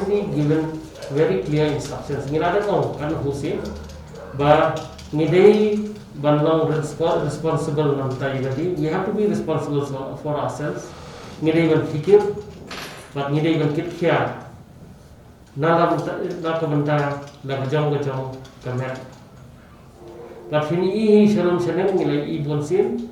already given very clear instructions. Ngilada kong kan Hussein ba ngidei banlong responsible nantai jadi. We have to be responsible for ourselves. Ngidei ban fikir, but ngidei ban kit kia. Nala benta la gajong kamet. But fini sharon shanen ngilai bonsin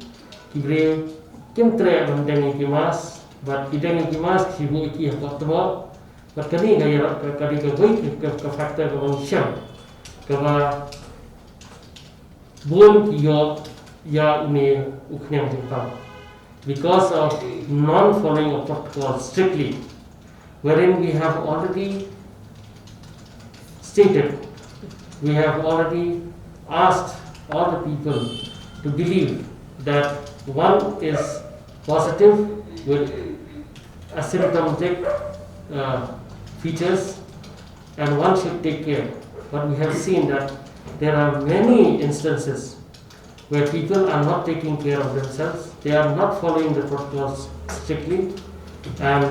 kibre kimtre bandengi kimas, but idengi kimas kibu iki hakotmo. But kani gaya kadi ke factor ke bang syam ke buon yo ya uni uknyang Jepang because of non-following of protocol strictly, wherein we have already stated, we have already asked all the people to believe that one is positive with asymptomatic features and one should take care. But we have seen that there are many instances where people are not taking care of themselves, they are not following the protocols strictly, and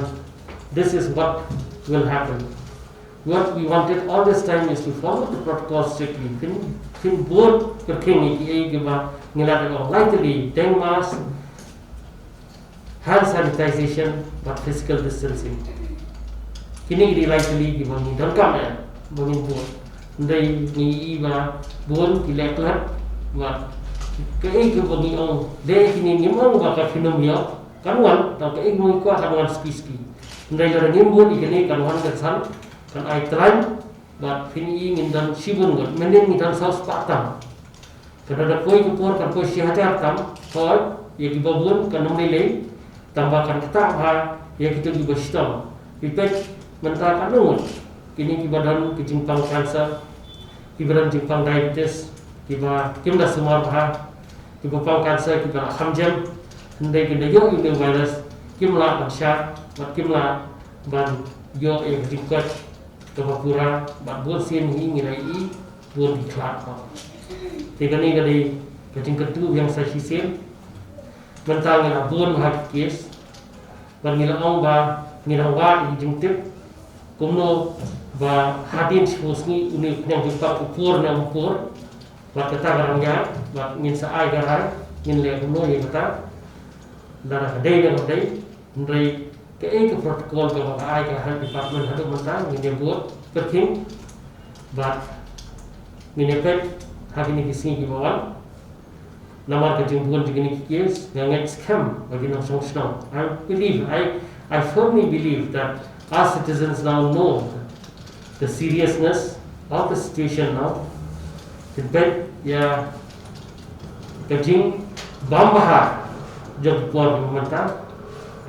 this is what will happen. What we wanted all this time is to follow the protocols strictly. Fin board kerking iki giba ngilada lightly, deng mask, hand sanitization, but physical distancing. Kini di lightly giba ni don kam ya, bangin board. Ndai ni iba board kileklat, but kei giba ni ong de kini ni mong ba ka finomia kanwan ta kei mo ko kanwan spiski. Ndai la ni board ikini kanwan kan kan ai try, but fini ingin dan sibun got mending ngitan saus patam. Kada da koi kupor kan koi sihajar tam, koi ya gibabun kan nomile tambahkan ketak ha ya kita juga sistem. Pipet mentah kan nungut. Kini kibadan kijimpang kanser, kibadan jimpang diabetes, kiba kimda sumar ha, kibapang kanser, kiba hamjam, hendai kena yo ini virus, kimla mansya, mat kimla ban yo yang jingkat kebapura, bat buat sin ngirai buat diklat. Tiga ni kali kacing ketu yang saya sisir, mentang ngila buat mahak kes, ban ngila ong ba ngila wa jingtip, kumno ba hadin sihusni uni yang jumpa upur na upur, bat kata barangnya, bat ngin saai garai, ngin le kumno ye kata, darah kadai na kadai, ndai ke protokol ke baka ai ke health department hadu mentang ngin buat kerking, bat ngin pet hari ni kisih di bawah. Namar kejumpuan begini kies yang scam bagi nang song. I firmly believe that our citizens now know the seriousness of the situation now. Tibet ya kejing bambah jog puan mentang.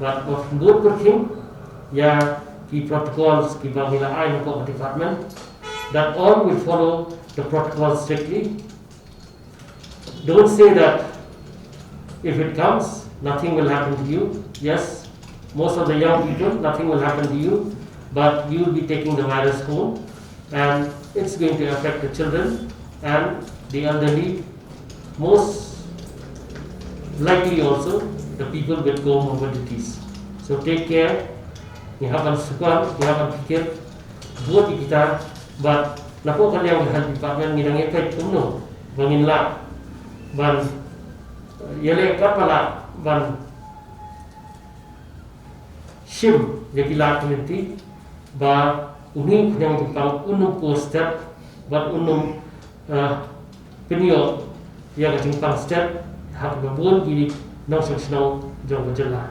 But of good working, ya key protocols, key bangila ain ko department, that all will follow the protocols strictly. Don't say that if it comes, nothing will happen to you. Yes, most of the young people, nothing will happen to you, but you will be taking the virus home, and it's going to affect the children and the elderly. Most likely also the people with comorbidities. So take care. You have a sukan, you have a pikir buat kita, but napo kan yang health department ngidang efek kumno bangin la ban yele kapala ban shim yakila community ba uning yang Jepang unum poster ban unum penio yang Jepang step have babon gini nang song jong jela.